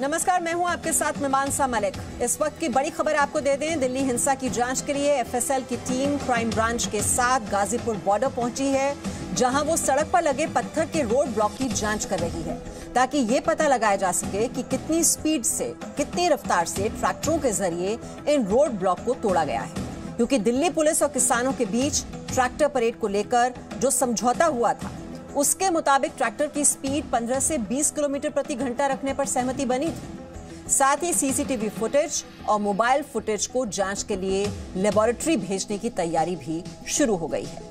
नमस्कार, मैं हूं आपके साथ मीमांसा मलिक। इस वक्त की बड़ी खबर आपको दे दें। दिल्ली हिंसा की जांच के लिए एफएसएल की टीम क्राइम ब्रांच के साथ गाजीपुर बॉर्डर पहुंची है, जहां वो सड़क पर लगे पत्थर के रोड ब्लॉक की जांच कर रही है, ताकि ये पता लगाया जा सके कि कितनी स्पीड से, कितनी रफ्तार से ट्रैक्टरों के जरिए इन रोड ब्लॉक को तोड़ा गया है। क्योंकि दिल्ली पुलिस और किसानों के बीच ट्रैक्टर परेड को लेकर जो समझौता हुआ था, उसके मुताबिक ट्रैक्टर की स्पीड 15 से 20 किलोमीटर प्रति घंटा रखने पर सहमति बनी थी। साथ ही सीसीटीवी फुटेज और मोबाइल फुटेज को जांच के लिए लेबोरेटरी भेजने की तैयारी भी शुरू हो गई है।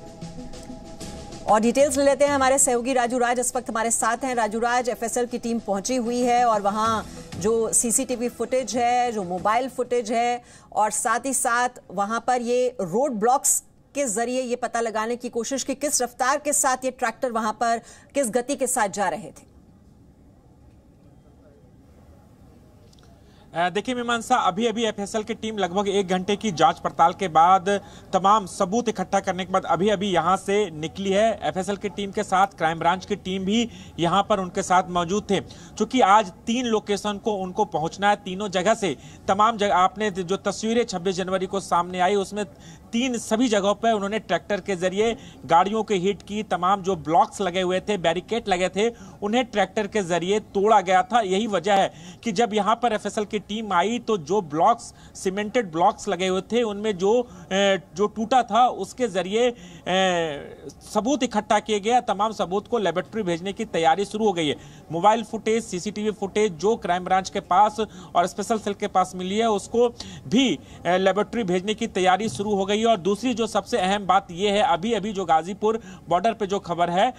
और डिटेल्स ले लेते हैं, हमारे सहयोगी राजू राज इस वक्त हमारे साथ हैं। राजू राज, एफएसएल की टीम पहुंची हुई है और वहां जो सीसीटीवी फुटेज है, जो मोबाइल फुटेज है और साथ ही साथ वहां पर ये रोड ब्लॉक्स के जरिए ये पता लगाने की कोशिश की किस रफ्तार के साथ ये ट्रैक्टर वहां पर किस गति के साथ जा रहे थे। देखिए मीमांसा, अभी एफएसएल की टीम लगभग 1 घंटे की जांच पड़ताल के बाद तमाम सबूत इकट्ठा करने के बाद अभी यहां से निकली है। एफएसएल की टीम के साथ क्राइम ब्रांच की टीम भी यहां पर उनके साथ मौजूद थे। चूंकि आज 3 लोकेशन को उनको पहुंचना है, तीनों जगह से तमाम जगह आपने जो तस्वीरें 26 जनवरी को सामने आई उसमें सभी जगहों पर उन्होंने ट्रैक्टर के जरिए गाड़ियों के हिट की, तमाम जो ब्लॉक्स लगे हुए थे, बैरिकेड लगे थे, उन्हें ट्रैक्टर के जरिए तोड़ा गया था। यही वजह है कि जब यहां पर एफएसएल की टीम आई तो जो ब्लॉक्स, सीमेंटेड ब्लॉक्स लगे हुए थे, उनमें जो टूटा था उसके जरिए सबूत इकट्ठा किए गए। तमाम सबूत को लेबोरेटरी भेजने की तैयारी शुरू हो गई है। मोबाइल फुटेज, सीसीटीवी फुटेज जो क्राइम ब्रांच के पास और स्पेशल सेल के पास मिली है, उसको भी लेबोरेटरी भेजने की तैयारी शुरू हो गई। और दूसरी जो सबसे अहम बात यह है, अभी जो गाजीपुर बॉर्डर पे जो खबर है,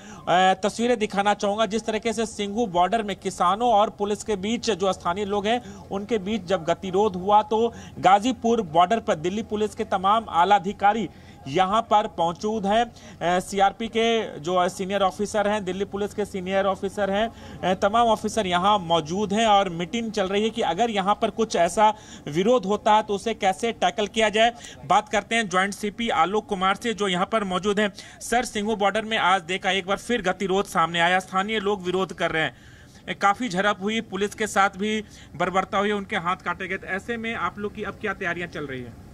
तस्वीरें दिखाना चाहूंगा। जिस तरीके से सिंघू बॉर्डर में किसानों और पुलिस के बीच जो स्थानीय लोग हैं उनके बीच जब गतिरोध हुआ तो गाजीपुर बॉर्डर पर दिल्ली पुलिस के तमाम आला अधिकारी यहां पर मौजूद हैं। सीआरपी के जो सीनियर ऑफिसर हैं, दिल्ली पुलिस के सीनियर ऑफिसर हैं, तमाम ऑफिसर यहां मौजूद हैं और मीटिंग चल रही है कि अगर यहां पर कुछ ऐसा विरोध होता है तो उसे कैसे टैकल किया जाए। बात करते हैं ज्वाइंट सीपी आलोक कुमार से जो यहां पर मौजूद हैं। सर, सिंघू बॉर्डर में आज देखा एक बार फिर गतिरोध सामने आया, स्थानीय लोग विरोध कर रहे हैं, काफी झड़प हुई, पुलिस के साथ भी बर्बरता हुई, उनके हाथ काटे गए। ऐसे में आप लोग की अब क्या तैयारियां चल रही है?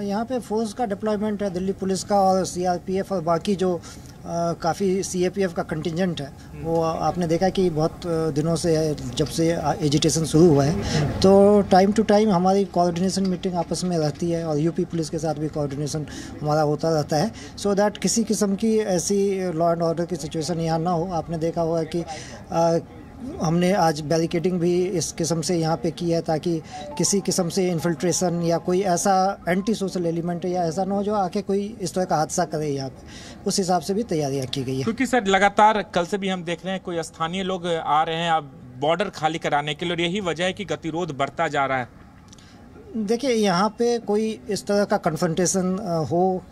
यहाँ पे फोर्स का डिप्लॉयमेंट है, दिल्ली पुलिस का और सीआरपीएफ और बाकी जो काफ़ी सीएपीएफ का कंटिजेंट है, वो आपने देखा कि बहुत दिनों से जब से एजिटेशन शुरू हुआ है तो टाइम टू टाइम हमारी कोऑर्डिनेशन मीटिंग आपस में रहती है और यूपी पुलिस के साथ भी कोऑर्डिनेशन हमारा होता रहता है, सो दैट किसी किस्म की ऐसी लॉ एंड ऑर्डर की सिचुएशन यहाँ ना हो। आपने देखा होगा कि हमने आज बैरिकेडिंग भी इस किस्म से यहाँ पे की है ताकि किसी किस्म से इन्फिल्ट्रेशन या कोई ऐसा एंटी सोशल एलिमेंट या ऐसा ना हो जो आके कोई इस तरह का हादसा करे यहाँ पे। उस हिसाब से भी तैयारियाँ की गई है। क्योंकि सर लगातार कल से भी हम देख रहे हैं कोई स्थानीय लोग आ रहे हैं अब बॉर्डर खाली कराने के लिए, और यही वजह है कि गतिरोध बढ़ता जा रहा है। देखिए, यहाँ पे कोई इस तरह का कन्फ्रंटेशन हो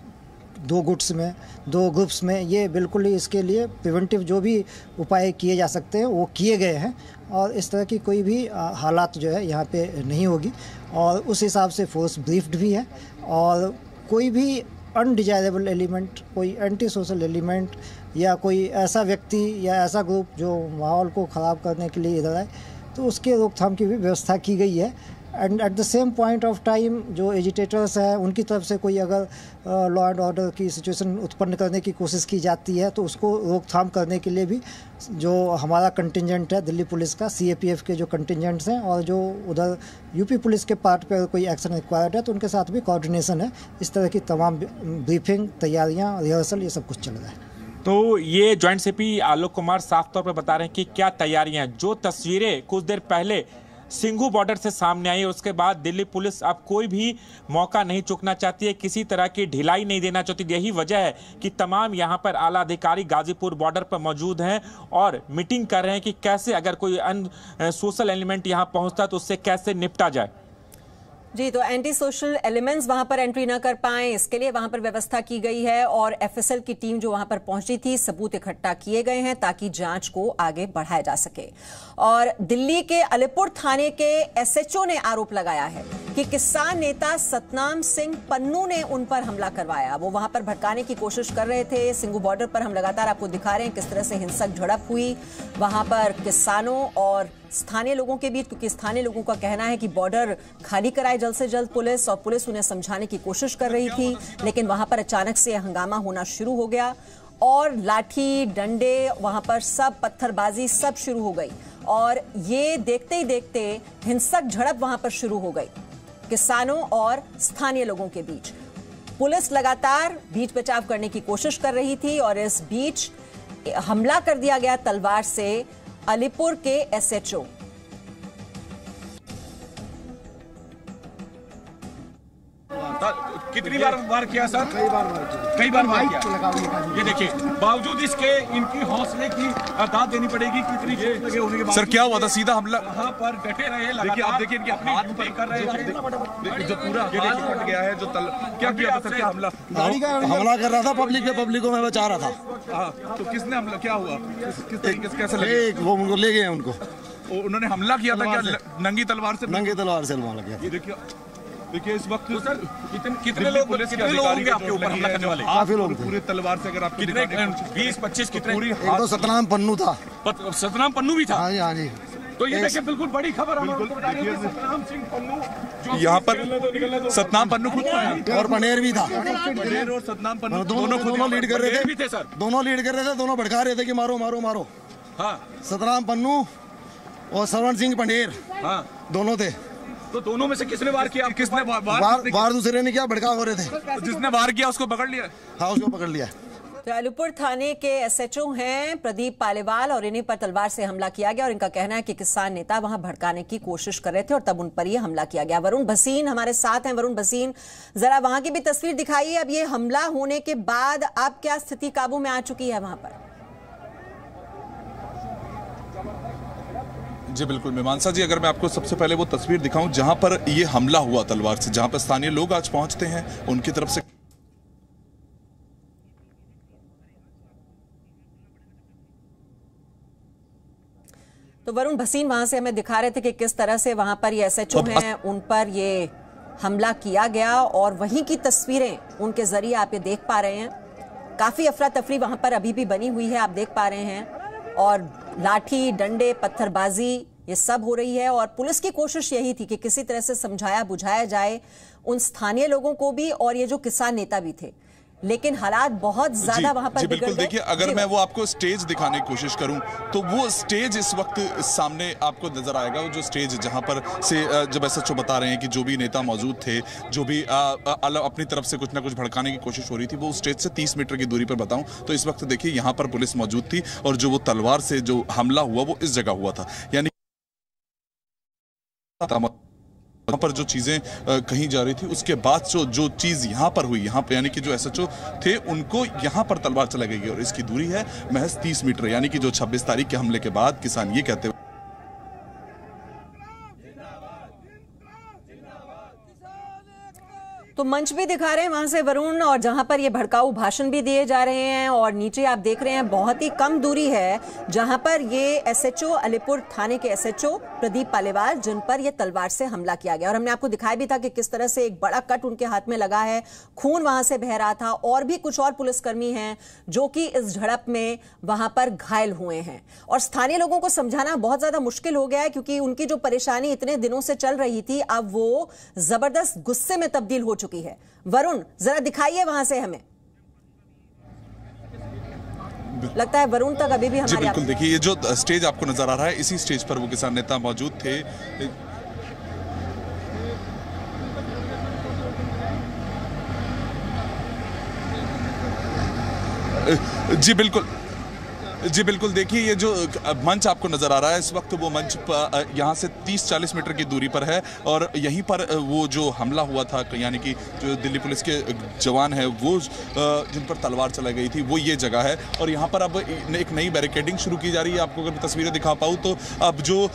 दो गुट्स में, दो ग्रुप्स में, ये बिल्कुल ही इसके लिए प्रिवेंटिव जो भी उपाय किए जा सकते हैं वो किए गए हैं और इस तरह की कोई भी हालात जो है यहाँ पे नहीं होगी। और उस हिसाब से फोर्स ब्रीफ्ड भी है और कोई भी अनडिजायरेबल एलिमेंट, कोई एंटी सोशल एलिमेंट या कोई ऐसा व्यक्ति या ऐसा ग्रुप जो माहौल को ख़राब करने के लिए इधर आए तो उसके रोकथाम की भी व्यवस्था की गई है। And at the same point of time जो एजिटेटर्स हैं उनकी तरफ से कोई अगर लॉ एंड ऑर्डर की सिचुएशन उत्पन्न करने की कोशिश की जाती है तो उसको रोकथाम करने के लिए भी जो हमारा कंटिजेंट है दिल्ली पुलिस का, सीएपीएफ के जो कंटिजेंट्स हैं और जो उधर यूपी पुलिस के पार्ट पर कोई एक्शन रिक्वायर्ड है तो उनके साथ भी कोऑर्डिनेशन है। इस तरह की तमाम ब्रीफिंग, तैयारियाँ, रिहर्सल, ये सब कुछ चल रहा है। तो ये ज्वाइंट सीपी आलोक कुमार साफ तौर पर बता रहे हैं कि क्या तैयारियां, जो तस्वीरें कुछ देर पहले सिंघू बॉर्डर से सामने आई, उसके बाद दिल्ली पुलिस अब कोई भी मौका नहीं चूकना चाहती है, किसी तरह की ढिलाई नहीं देना चाहती। यही वजह है कि तमाम यहां पर आला अधिकारी गाजीपुर बॉर्डर पर मौजूद हैं और मीटिंग कर रहे हैं कि कैसे अगर कोई सोशल एलिमेंट यहां पहुंचता तो उससे कैसे निपटा जाए। जी, तो एंटी सोशल एलिमेंट्स वहां पर एंट्री ना कर पाए, इसके लिए वहां पर व्यवस्था की गई है और एफएसएल की टीम जो वहां पर पहुंची थी, सबूत इकट्ठा किए गए हैं ताकि जांच को आगे बढ़ाया जा सके। और दिल्ली के अलीपुर थाने के एसएचओ ने आरोप लगाया है कि किसान नेता सतनाम सिंह पन्नू ने उन पर हमला करवाया। वो वहां पर भड़काने की कोशिश कर रहे थे। सिंगू बॉर्डर पर हम लगातार आपको दिखा रहे हैं किस तरह से हिंसक झड़प हुई वहां पर किसानों और स्थानीय लोगों के बीच, क्योंकि स्थानीय लोगों का कहना है कि बॉर्डर खाली कराए जल्द से जल्द पुलिस, और पुलिस उन्हें समझाने की कोशिश कर रही थी, लेकिन वहां पर अचानक से हंगामा होना शुरू हो गया और लाठी डंडे वहां पर सब पत्थरबाजी सब शुरू हो गई और ये देखते ही देखते हिंसक झड़प वहां पर शुरू हो गई किसानों और स्थानीय लोगों के बीच। पुलिस लगातार बीच बचाव करने की कोशिश कर रही थी और इस बीच हमला कर दिया गया तलवार से अलीपुर के एसएचओ। कितनी बार वार किया सर? कई बार वार किया। ये देखिए, बावजूद इसके इनकी हौसले की दाद देनी पड़ेगी। कितनी लगे होने के बाद सर क्या हुआ था? सीधा हमला वहाँ पर डटे रहे। देखिए, आप देखिए इनके हाथ पे कर रहे हैं जो पूरा हाथ फट गया है। जो क्या किया सर? क्या हमला? हमला कर रहा था पब्लिक को मैं बचा रहा था। तो किसने हमला, क्या हुआ, किस तरीके से, कैसे लगे? वो उनको ले गए उनको। उन्होंने हमला किया था क्या नंगी तलवार से? नंगी तलवार से हमला किया। ये देखिए इस वक्त तो सर कितने लोग होंगे आपके ऊपर हमला करने वाले? काफी लोग पूरे तलवार से अगर आप कितने 20-25 कितने? एक तो सतनाम पन्नू था। सतनाम पन्नू भी था? हाँ जी, हाँ जी। तो ये देखिए बिल्कुल बड़ी खबर सतनाम सिंह पन्नू यहाँ पर सतनाम पन्नू खुद और पनेर भी था। पनेर और सतनाम पन्नू दोनों लीड कर रहे थे सर। दोनों लीड कर रहे थे, दोनों भड़का रहे थे कि मारो मारो मारो। हाँ, सतनाम पन्नू और श्रवण सिंह पंडेर, हाँ दोनों थे। तो दोनों में से किसने वार किया? किसने वार दूसरे ने किया, भड़का हो रहे थे। जिसने वार किया उसको पकड़ लिया? हाँ, उसको पकड़ लिया। तो अलीपुर थाने के एसएचओ हैं प्रदीप पालीवाल और इन्हीं पर तलवार से हमला किया गया और इनका कहना है कि किसान नेता वहां भड़काने की कोशिश कर रहे थे और तब उन पर यह हमला किया गया। वरुण भसीन हमारे साथ हैं। वरुण भसीन, जरा वहां की भी तस्वीर दिखाइए। अब ये हमला होने के बाद अब क्या स्थिति काबू में आ चुकी है वहां पर? जी बिल्कुल मीमांसा जी, अगर मैं आपको सबसे पहले वो तस्वीर दिखाऊं जहां पर ये हमला हुआ तलवार से, जहां पर स्थानीय लोग आज पहुंचते हैं उनकी तरफ से तो वरुण भसीन वहां से हमें दिखा रहे थे कि किस तरह से वहां पर ये एसएचओ हैं उन पर ये हमला किया गया और वहीं की तस्वीरें उनके जरिए आप ये देख पा रहे हैं। काफी अफरा तफरी वहां पर अभी भी बनी हुई है, आप देख पा रहे हैं, और लाठी डंडे पत्थरबाजी ये सब हो रही है और पुलिस की कोशिश यही थी कि किसी तरह से समझाया बुझाया जाए उन स्थानीय लोगों को भी और ये जो किसान नेता भी थे, लेकिन हालात बहुत ज्यादा वहां पर बिगड़ गए। देखिए, अगर मैं वो आपको स्टेज दिखाने की कोशिश करूं तो वो स्टेज इस वक्त सामने आपको नजर आएगा। वो जो स्टेज जहां पर से जब एसएचओ बता रहे हैं कि जो भी नेता मौजूद थे, जो भी अपनी तरफ से कुछ ना कुछ भड़काने की कोशिश हो रही थी, वो स्टेज से 30 मीटर की दूरी पर बताऊं तो इस वक्त देखिए यहाँ पर पुलिस मौजूद थी और जो वो तलवार से जो हमला हुआ वो इस जगह हुआ था। यानी यहाँ पर जो चीजें कही जा रही थी उसके बाद जो चीज यहाँ पर हुई, यहाँ पे यानी कि जो एसएचओ थे उनको यहाँ पर तलवार चलाई गई और इसकी दूरी है महज 30 मीटर। यानी कि जो 26 तारीख के हमले के बाद किसान ये कहते हुए तो मंच भी दिखा रहे हैं वहां से वरुण, और जहां पर ये भड़काऊ भाषण भी दिए जा रहे हैं और नीचे आप देख रहे हैं बहुत ही कम दूरी है जहां पर ये एसएचओ अलीपुर थाने के एसएचओ प्रदीप पालीवाल जिन पर ये तलवार से हमला किया गया और हमने आपको दिखाया भी था कि किस तरह से एक बड़ा कट उनके हाथ में लगा है, खून वहां से बह रहा था और भी कुछ और पुलिसकर्मी हैं जो कि इस झड़प में वहां पर घायल हुए हैं और स्थानीय लोगों को समझाना बहुत ज्यादा मुश्किल हो गया है क्योंकि उनकी जो परेशानी इतने दिनों से चल रही थी अब वो जबरदस्त गुस्से में तब्दील हो चुकी है। वरुण, जरा दिखाइए वहां से हमें। लगता है वरुण तक अभी भी हमारे। जी बिल्कुल, देखिए ये जो स्टेज आपको नजर आ रहा है इसी स्टेज पर वो किसान नेता मौजूद थे। जी बिल्कुल देखिए ये जो मंच आपको नजर आ रहा है इस वक्त वो मंच यहाँ से 30-40 मीटर की दूरी पर है और यहीं पर वो जो हमला हुआ था यानी कि जो दिल्ली पुलिस के जवान है वो जिन पर तलवार चलाई गई थी वो ये जगह है और यहाँ पर अब एक नई बैरिकेडिंग शुरू की जा रही है। आपको अगर तस्वीरें दिखा पाऊँ तो अब जो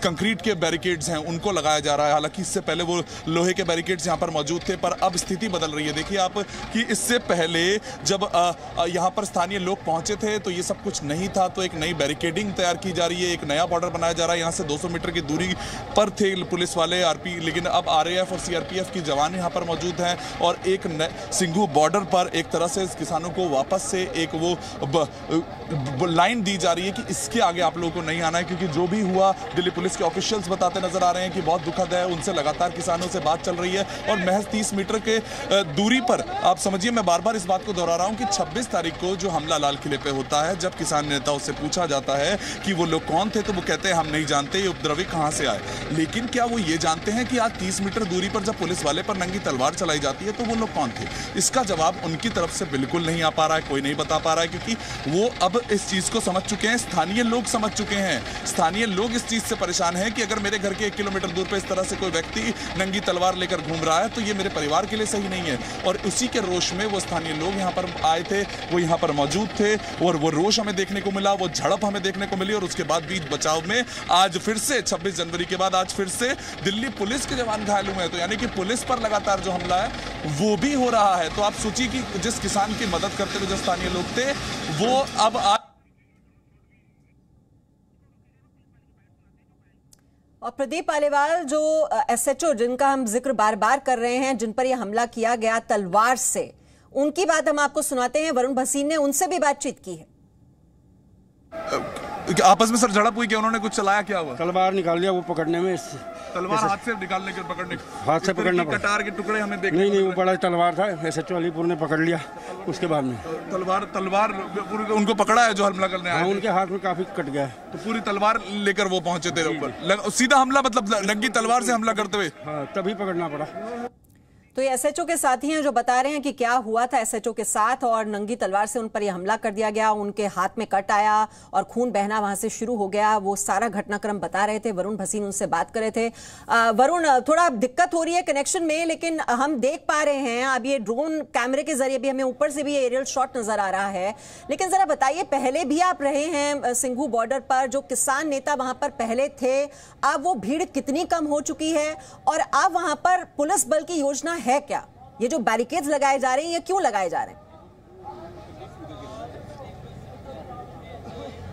कंक्रीट के बैरिकेड्स हैं उनको लगाया जा रहा है। हालांकि इससे पहले वो लोहे के बैरिकेड्स यहाँ पर मौजूद थे पर अब स्थिति बदल रही है। देखिए आप कि इससे पहले जब यहाँ पर स्थानीय लोग पहुंचे थे तो ये सब कुछ कुछ नहीं था तो एक नई बैरिकेडिंग तैयार की जा रही है, एक नया बॉर्डर बनाया जा रहा है। यहाँ से 200 मीटर की दूरी पर थे पुलिस वाले आरपी, लेकिन अब आरएएफ और सीआरपीएफ की जवान यहाँ पर मौजूद हैं और एक सिंघू बॉर्डर पर एक तरह से किसानों को वापस से एक वो लाइन दी जा रही है कि इसके आगे आप लोगों को नहीं आना है, क्योंकि जो भी हुआ दिल्ली पुलिस के ऑफिशियल्स बताते नजर आ रहे हैं कि बहुत दुखद है। उनसे लगातार किसानों से बात चल रही है और महज 30 मीटर के दूरी पर आप समझिए, मैं बार बार इस बात को दोहरा रहा हूं कि 26 तारीख को जो हमला लाल किले पे होता है, जब किसान नेताओं से पूछा जाता है कि वो लोग कौन थे, तो वो कहते हैं हम नहीं जानते, ये उपद्रवी कहां से आए। लेकिन क्या वो ये जानते हैं कि आज 30 मीटर दूरी पर जब पुलिस वाले पर नंगी तलवार चलाई जाती है तो वो लोग कौन थे? इसका जवाब उनकी तरफ से बिल्कुल नहीं आ पा रहा है, कोई नहीं बता पा रहा है, क्योंकि वो अब इस चीज को समझ चुके हैं, स्थानीय लोग समझ चुके हैं। स्थानीय लोग इस चीज से परेशान हैं कि अगर मेरे घर के 1 किलोमीटर दूर पे इस तरह से कोई व्यक्ति नंगी तलवार लेकर घूम रहा है तो ये मेरे परिवार के लिए सही नहीं है। और उसी के रोष में वो स्थानीय लोग यहाँ पर आए थे, वो यहाँ पर मौजूद थे और वो रोष हमें देखने को मिला, वो झड़प हमें देखने को मिली। और उसके बाद बीच बचाव में आज फिर से 26 जनवरी के बाद आज फिर से दिल्ली पुलिस के जवान घायल हुए हैं। तो यानी कि पुलिस पर लगातार जो हमला है वो भी हो रहा है। तो आप सोचिए कि जिस किसान की मदद करते हुए जो स्थानीय लोग थे वो अब और प्रदीप पालीवाल जो एसएचओ जिनका हम जिक्र बार बार कर रहे हैं, जिन पर यह हमला किया गया तलवार से, उनकी बात हम आपको सुनाते हैं। वरुण भसीन ने उनसे भी बातचीत की है। आपस में सर झड़प हुई, क्या उन्होंने कुछ चलाया, क्या हुआ? तलवार निकाल लिया वो पकड़ने में, तलवार हाथ से निकालने के पकड़ने, हाथ से पकड़ना, कटार के टुकड़े हमें देखने नहीं वो बड़ा तलवार था, एसएचओ अलीपुर ने पकड़ लिया। उसके बाद में तलवार उनको पकड़ा है जो हमला करने आए, उनके हाथ में काफी कट गया है, तो पूरी तलवार लेकर वो पहुंचे थे ऊपर, सीधा हमला, मतलब नंगी तलवार से हमला करते हुए। हाँ, तभी पकड़ना पड़ा। तो ये एसएचओ के साथी हैं जो बता रहे हैं कि क्या हुआ था एसएचओ के साथ और नंगी तलवार से उन पर यह हमला कर दिया गया, उनके हाथ में कट आया और खून बहना वहां से शुरू हो गया। वो सारा घटनाक्रम बता रहे थे। वरुण भसीन उनसे बात कर रहे थे। वरुण, थोड़ा दिक्कत हो रही है कनेक्शन में, लेकिन हम देख पा रहे हैं अब ये ड्रोन कैमरे के जरिए भी, हमें ऊपर से भी एरियल शॉट नजर आ रहा है। लेकिन जरा बताइए, पहले भी आप रहे हैं सिंघू बॉर्डर पर, जो किसान नेता वहां पर पहले थे, अब वो भीड़ कितनी कम हो चुकी है और अब वहां पर पुलिस बल की योजना है क्या? ये जो बैरिकेड्स लगाए जा रहे हैं, ये क्यों लगाए जा रहे हैं?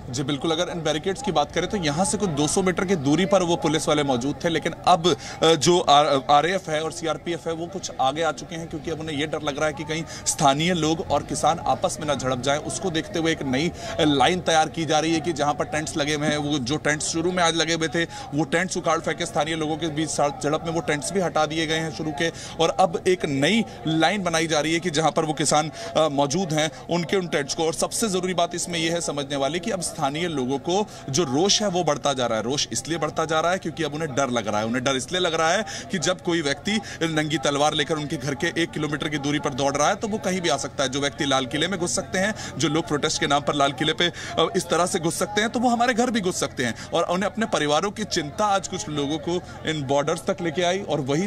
जी बिल्कुल, अगर इन बैरिकेड्स की बात करें तो यहाँ से कुछ 200 मीटर की दूरी पर वो पुलिस वाले मौजूद थे, लेकिन अब जो आरएएफ है और सीआरपीएफ है वो कुछ आगे आ चुके हैं, क्योंकि अब उन्हें ये डर लग रहा है कि कहीं स्थानीय लोग और किसान आपस में ना झड़प जाए। उसको देखते हुए एक नई लाइन तैयार की जा रही है कि जहाँ पर टेंट्स लगे हुए हैं, वो जो टेंट्स शुरू में आज लगे हुए थे वो टेंट्स उखाड़ फेंके स्थानीय लोगों के बीच झड़प में, वो टेंट्स भी हटा दिए गए हैं शुरू के, और अब एक नई लाइन बनाई जा रही है कि जहाँ पर वो किसान मौजूद हैं उनके उन टेंट्स को। और सबसे जरूरी बात इसमें यह है समझने वाली कि अब स्थानीय लोगों को जो रोष है वो बढ़ता जा रहा है। रोष इसलिए बढ़ता जा रहा है क्योंकि अब उन्हें डर लग रहा है। उन्हें डर इसलिए लग रहा है कि जब कोई व्यक्ति नंगी तलवार लेकर उनके घर के 1 किलोमीटर की दूरी पर दौड़ रहा है तो वो कहीं भी आ सकता है। जो व्यक्ति लाल किले में घुस सकते हैं, जो लोग प्रोटेस्ट के नाम पर लाल किले पे इस तरह से घुस सकते हैं, तो वो हमारे घर भी घुस सकते हैं। और उन्हें अपने परिवारों की चिंता आज कुछ लोगों को इन बॉर्डर्स तक लेके आई और वही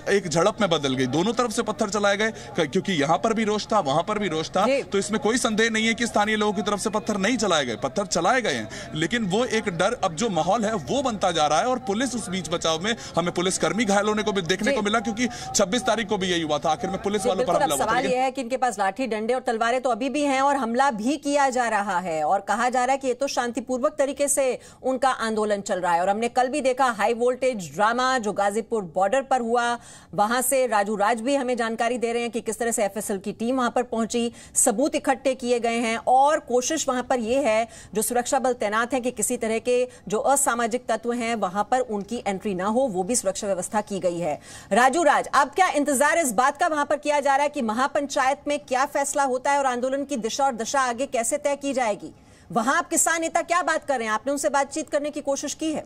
एक झड़प में बदल गई। दोनों तरफ से पत्थर चलाए गए, क्योंकि यहां पर भी रोष था, वहां पर भी रोष था। तो इसमें कोई संदेह नहीं है कि स्थानीय लोगों की तरफ से पत्थर नहीं चलाए गए, पत्थर चलाए गए हैं, लेकिन वो एक डर, अब जो माहौल है वो बनता जा रहा है। और पुलिस उस बीच बचाव में, हमें पुलिसकर्मी घायल होने को भी देखने को मिला, क्योंकि 26 तारीख को भी यही हुआ था। आखिर में पुलिस वालों पर हमला हुआ। सवाल यह है कि इनके पास लाठी, डंडे और तलवारें तो अभी भी हैं और हमला भी किया जा रहा है और कहा जा रहा है कि ये तो शांतिपूर्वक तरीके से उनका आंदोलन चल रहा है। और हमने कल भी देखा हाई वोल्टेज ड्रामा जो गाजीपुर बॉर्डर पर हुआ, वहां से राजू राज भी हमें जानकारी दे रहे हैं कि किस तरह से एफएसएल की टीम वहां पर पहुंची, सबूत इकट्ठे किए गए हैं और कोशिश वहां पर यह है, जो सुरक्षा बल तैनात है, कि किसी तरह के जो असामाजिक तत्व हैं वहां पर उनकी एंट्री ना हो, वो भी सुरक्षा व्यवस्था की गई है। राजू राज, अब क्या इंतजार इस बात का वहां पर किया जा रहा है कि महापंचायत में क्या फैसला होता है और आंदोलन की दिशा और दशा आगे कैसे तय की जाएगी? वहां आप किसान नेता क्या बात कर रहे हैं? आपने उनसे बातचीत करने की कोशिश की है?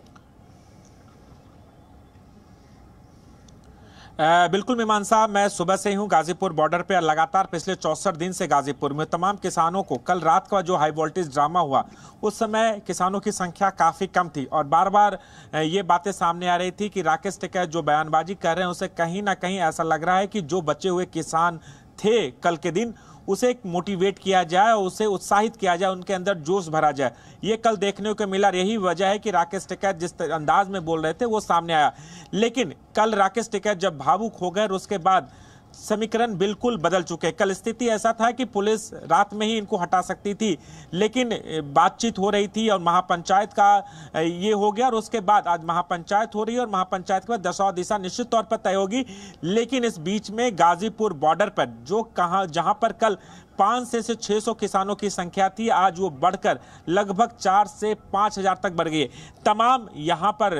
बिल्कुल मेहमान साहब, मैं सुबह से ही हूं गाजीपुर बॉर्डर पे। लगातार पिछले 64 दिन से गाजीपुर में तमाम किसानों को, कल रात का जो हाई वोल्टेज ड्रामा हुआ उस समय किसानों की संख्या काफी कम थी और बार बार ये बातें सामने आ रही थी कि राकेश टिकैत जो बयानबाजी कर रहे हैं उसे कहीं ना कहीं ऐसा लग रहा है कि जो बचे हुए किसान थे कल के दिन, उसे मोटिवेट किया जाए और उसे उत्साहित किया जाए, उनके अंदर जोश भरा जाए। ये कल देखने को मिला। यही वजह है कि राकेश टिकैत जिस अंदाज में बोल रहे थे वो सामने आया। लेकिन कल राकेश टिकैत जब भावुक हो गए और उसके बाद समीकरण बिल्कुल बदल चुके। कल स्थिति ऐसा था कि पुलिस रात में ही इनको हटा सकती थी, लेकिन बातचीत हो रही थी और महापंचायत का ये हो गया, और उसके बाद आज महापंचायत हो रही है और महापंचायत के बाद दशा दिशा निश्चित तौर पर तय होगी। लेकिन इस बीच में गाजीपुर बॉर्डर पर जहां पर कल 500 से 600 किसानों की संख्या थी, आज वो बढ़कर लगभग 4 से 5,000 तक बढ़ गई। तमाम यहाँ पर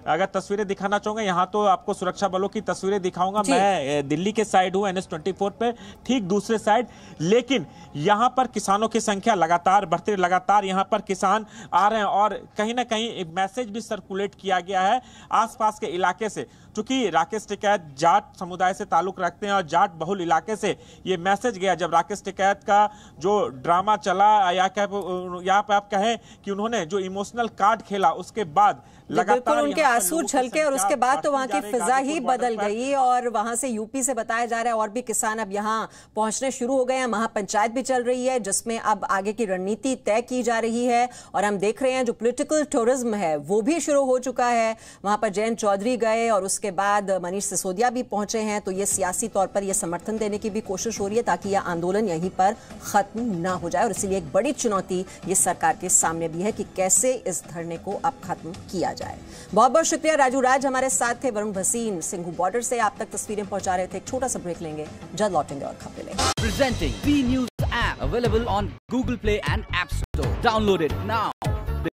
अगर तस्वीरें दिखाना चाहूंगा, यहाँ तो आपको सुरक्षा बलों की तस्वीरें दिखाऊंगा। मैं दिल्ली के साइड हूँ NH-24 पे, ठीक दूसरे साइड, लेकिन यहाँ पर किसानों की संख्या लगातार बढ़ती, लगातार यहाँ पर किसान आ रहे हैं और कहीं ना कहीं एक मैसेज भी सर्कुलेट किया गया है आसपास के इलाके से। चूंकि राकेश टिकैत जाट समुदाय से ताल्लुक रखते हैं और जाट बहुल इलाके से ये मैसेज गया जब राकेश टिकैत का जो ड्रामा चला, या यहाँ पे आप कहें कि उन्होंने जो इमोशनल कार्ड खेला, उसके बाद लगातार उनके आंसू छलके और उसके बाद तो वहां की फिजा ही बदल गई और वहां से यूपी से बताया जा रहा है और भी किसान अब यहां पहुंचने शुरू हो गए हैं। महापंचायत भी चल रही है जिसमें अब आगे की रणनीति तय की जा रही है और हम देख रहे हैं जो पॉलिटिकल टूरिज्म है वो भी शुरू हो चुका है। वहां पर जयंत चौधरी गए और उसके बाद मनीष सिसोदिया भी पहुंचे हैं, तो ये सियासी तौर पर यह समर्थन देने की भी कोशिश हो रही है ताकि यह आंदोलन यहीं पर खत्म ना हो जाए। और इसीलिए एक बड़ी चुनौती ये सरकार के सामने भी है कि कैसे इस धरने को अब खत्म किया जाए। बहुत बहुत शुक्रिया राजू राज हमारे साथ थे। वरुण भसीन सिंघू बॉर्डर से आप तक तस्वीरें पहुंचा रहे थे। एक छोटा सा ब्रेक लेंगे, जल्द लौटेंगे और खबरें लेंगे। Presenting B News app available on Google Play and App Store. Download it now.